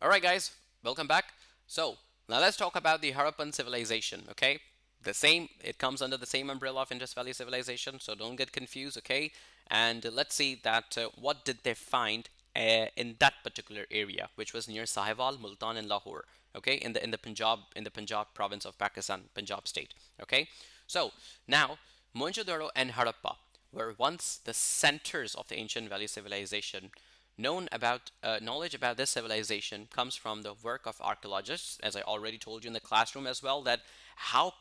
All right, guys, welcome back. So now let's talk about the Harappan civilization. Okay, the same. It comes under the same umbrella of Indus Valley Civilization. So don't get confused. Okay, and let's see that what did they find in that particular area, which was near Sahiwal, Multan, and Lahore. Okay, in the Punjab province of Pakistan, Punjab state. Okay, so now Mohenjo-daro and Harappa were once the centers of the ancient valley civilization. Knowledge about this civilization comes from the work of archaeologists, as I already told you in the classroom as well. That how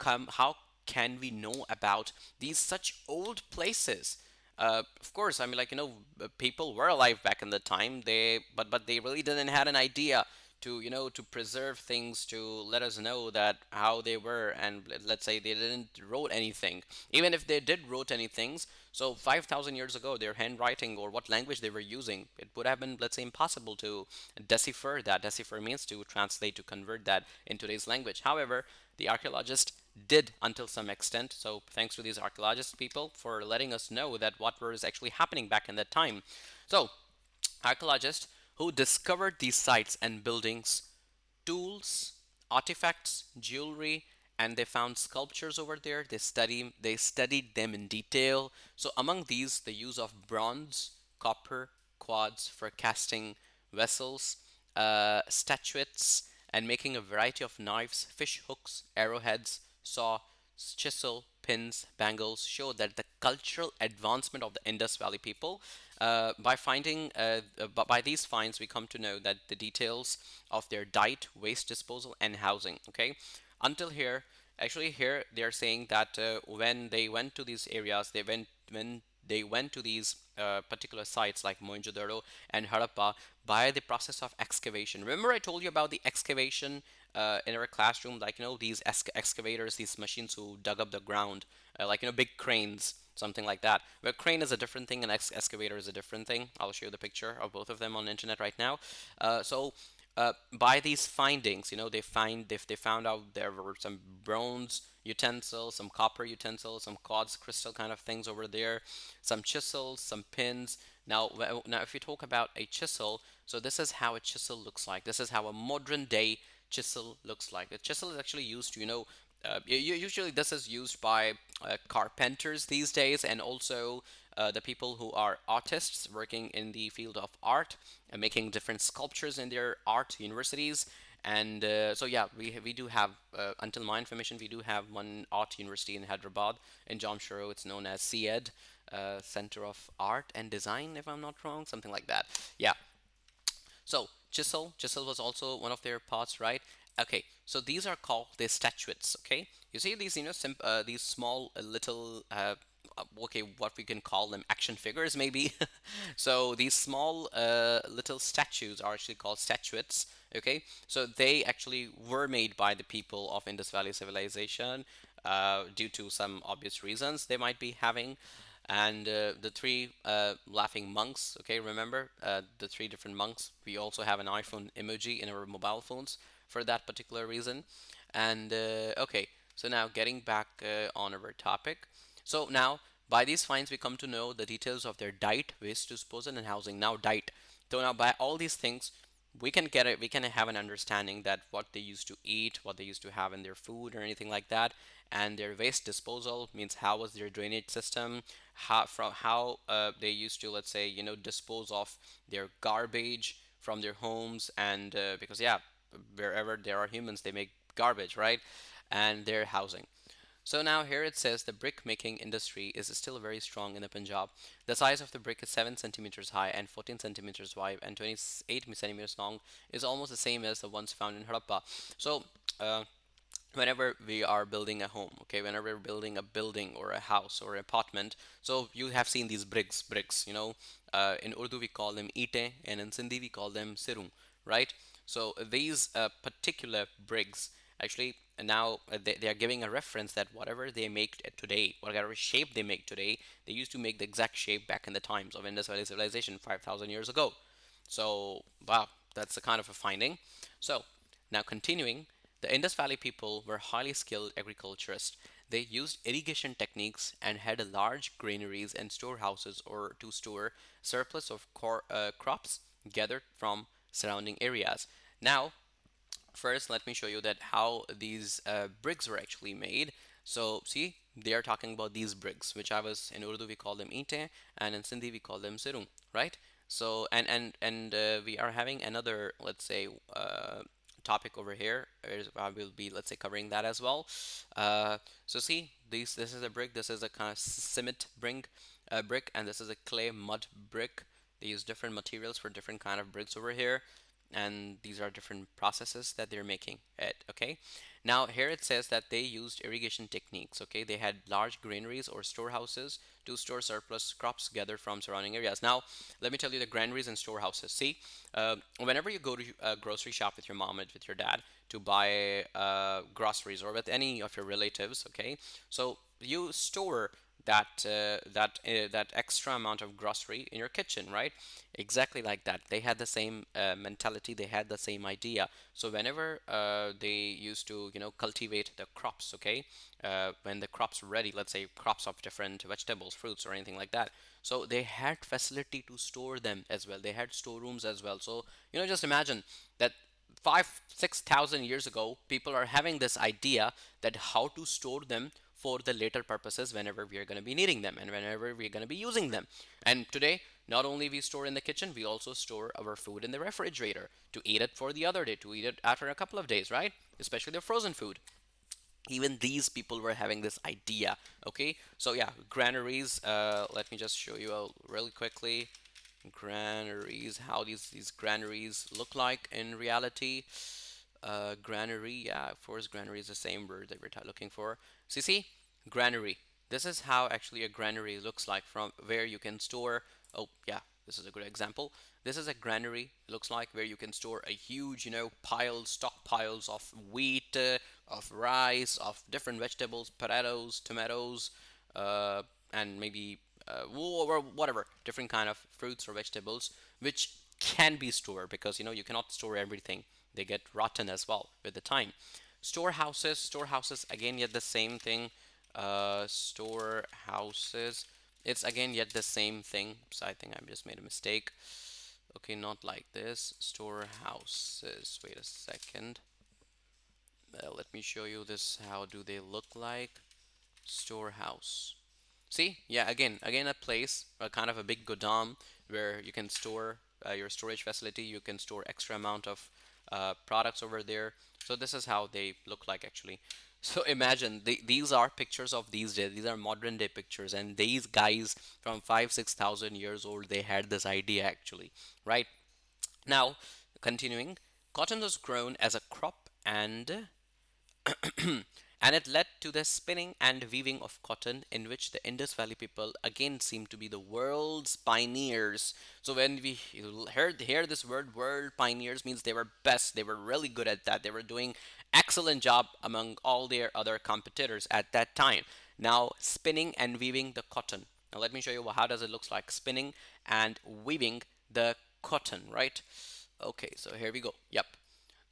can we know about these such old places? Of course, I mean, like, people were alive back in the time. But they really didn't had an idea to to preserve things, to let us know that how they were. And let's say they didn't wrote anything. Even if they did wrote any things, so 5,000 years ago, their handwriting or what language they were using, it would have been, let's say, impossible to decipher that. Decipher means to translate, to convert that in today's language. However, the archaeologists did until some extent. So thanks to these archaeologist people for letting us know that what was actually happening back in that time. So archaeologists who discovered these sites and buildings, tools, artifacts, jewelry, and they found sculptures over there. They studied them in detail. So among these, the use of bronze, copper, quartz for casting vessels, statuettes, and making a variety of knives, fish hooks, arrowheads, saw, chisel, pins, bangles show that the cultural advancement of the Indus Valley people. By these finds, we come to know that the details of their diet, waste disposal, and housing. Okay, until here, actually here they are saying that when they went to these areas, when they went to these particular sites like Mohenjo-daro and Harappa by the process of excavation. Remember, I told you about the excavation in our classroom, like these excavators, these machines who dug up the ground, like big cranes, something like that. Where crane is a different thing and excavator is a different thing. I'll show you the picture of both of them on the internet right now. By these findings, they found out there were some bronze utensils, some copper utensils, some quartz crystal kind of things over there, some chisels, some pins. Now, if you talk about a chisel, so this is how a chisel looks like. This is how a modern day chisel looks like. The chisel is actually used to, usually this is used by carpenters these days, and also the people who are artists working in the field of art and making different sculptures in their art universities. And so yeah, we do have, until my information, we do have one art university in Hyderabad in Jamshoro. It's known as CED, Center of Art and Design, if I'm not wrong, something like that. Yeah. So chisel was also one of their parts, right? Okay, so these are called the statuettes. Okay, you see these, these small little, okay, what we can call them, action figures maybe. So these small little statues are actually called statuettes. Okay, so they actually were made by the people of Indus Valley Civilization due to some obvious reasons they might be having. And the three laughing monks, okay, remember the three different monks. We also have an iPhone emoji in our mobile phones for that particular reason. And okay, so now getting back on our topic. So now by these finds we come to know the details of their diet, waste disposal, and housing. Now diet. So now by all these things, we can have an understanding that what they used to eat, what they used to have in their food or anything like that. And their waste disposal means how was their drainage system, how they used to, let's say, dispose of their garbage from their homes. And because yeah, wherever there are humans they make garbage, right? And their housing. So now here it says the brick making industry is still very strong in the Punjab. The size of the brick is 7 centimeters high and 14 centimeters wide and 28 centimeters long, is almost the same as the ones found in Harappa. So uh, whenever we are building a home, okay, whenever we're building a building or a house or an apartment, so you have seen these bricks, in Urdu we call them ite, and in Sindhi we call them sirung, right? So these particular bricks actually now they are giving a reference that whatever they make today, whatever shape they make today, they used to make the exact shape back in the times of Indus Valley Civilization 5,000 years ago. So wow, that's a kind of a finding. So now continuing, the Indus Valley people were highly skilled agriculturists. They used irrigation techniques and had large granaries and storehouses or to store surplus of crops gathered from surrounding areas. Now, first, let me show you that how these bricks were actually made. So, see, they are talking about these bricks, which I was in Urdu we call them ite, and in Sindhi we call them sirung, right? So, and we are having another, let's say, topic over here. I will be, let's say, covering that as well. So, see, this is a brick. This is a kind of cement brick, and this is a clay mud brick. They use different materials for different kind of bricks over here, and these are different processes that they're making it. Okay, now here it says that they used irrigation techniques. Okay, they had large granaries or storehouses to store surplus crops gathered from surrounding areas. Now let me tell you the granaries and storehouses. See, whenever you go to a grocery shop with your mom and with your dad to buy groceries, or with any of your relatives, okay, so you store that extra amount of grocery in your kitchen, right? Exactly like that. They had the same mentality. They had the same idea. So whenever they used to, cultivate the crops, okay, when the crops were ready, let's say crops of different vegetables, fruits, or anything like that. So they had facility to store them as well. They had storerooms as well. So just imagine that 5 6,000 years ago, people are having this idea that how to store them for the later purposes whenever we are going to be needing them and whenever we're going to be using them. And today, not only we store in the kitchen, we also store our food in the refrigerator to eat it for the other day, to eat it after a couple of days, right? Especially the frozen food. Even these people were having this idea. Okay, so yeah, granaries. Let me just show you really quickly. Granaries, how these granaries look like in reality. Granary, yeah, of course, granary is the same word that we're looking for. So see, granary. This is how actually a granary looks like, from where you can store. Oh, yeah, this is a good example. This is a granary, looks like, where you can store a huge, stockpiles of wheat, of rice, of different vegetables, potatoes, tomatoes, uh, and maybe or whatever, different kind of fruits or vegetables, which can be stored, because you cannot store everything. They get rotten as well with the time. Storehouses again, yet the same thing. Storehouses, it's again yet the same thing. So I think I just made a mistake. Okay, not like this. Storehouses, wait a second. Let me show you this. How do they look like? Storehouse. See, yeah, again a place, a kind of a big godam where you can store your storage facility. You can store extra amount of products over there. So this is how they look like actually. So imagine these are pictures of these days. These are modern day pictures, and these guys from 5 6,000 years old, they had this idea actually, right? Now, continuing, cotton was grown as a crop, and it led to the spinning and weaving of cotton, in which the Indus Valley people again seem to be the world's pioneers. So when we hear this word world pioneers, means they were best, they were really good at that, they were doing excellent job among all their other competitors at that time. Now, spinning and weaving the cotton. Now let me show you how does it looks like spinning and weaving the cotton, right? Okay, so here we go. Yep.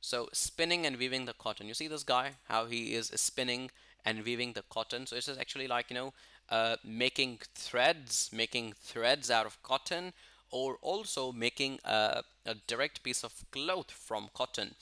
So spinning and weaving the cotton. You see this guy, how he is spinning and weaving the cotton. So this is actually like, making threads out of cotton, or also making a direct piece of cloth from cotton.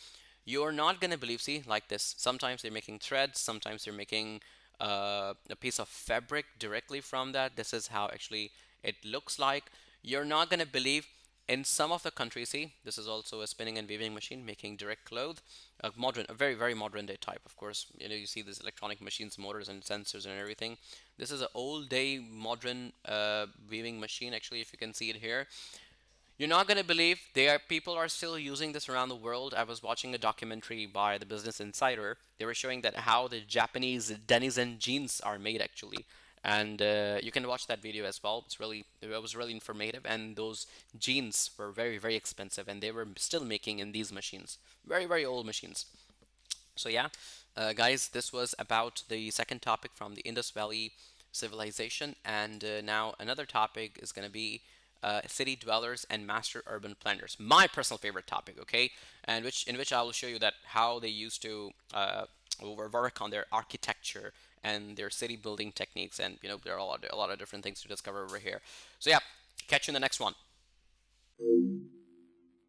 You're not gonna believe, see, like this. Sometimes they're making threads, sometimes they're making a piece of fabric directly from that. This is how actually it looks like. You're not gonna believe, in some of the countries, see, this is also a spinning and weaving machine making direct cloth, a very very modern day type. Of course, you see these electronic machines, motors and sensors and everything. This is an old day modern weaving machine. Actually, if you can see it here, you're not gonna believe people are still using this around the world. I was watching a documentary by the Business Insider. They were showing that how the Japanese denizen jeans are made actually, and you can watch that video as well. It was really informative, and those jeans were very very expensive, and they were still making in these machines, very very old machines. So yeah, guys, this was about the second topic from the Indus Valley Civilization, and now another topic is going to be city dwellers and master urban planners. My personal favorite topic, okay, and which I will show you that how they used to work on their architecture and their city building techniques, and there are a lot of different things to discover over here. So yeah, catch you in the next one.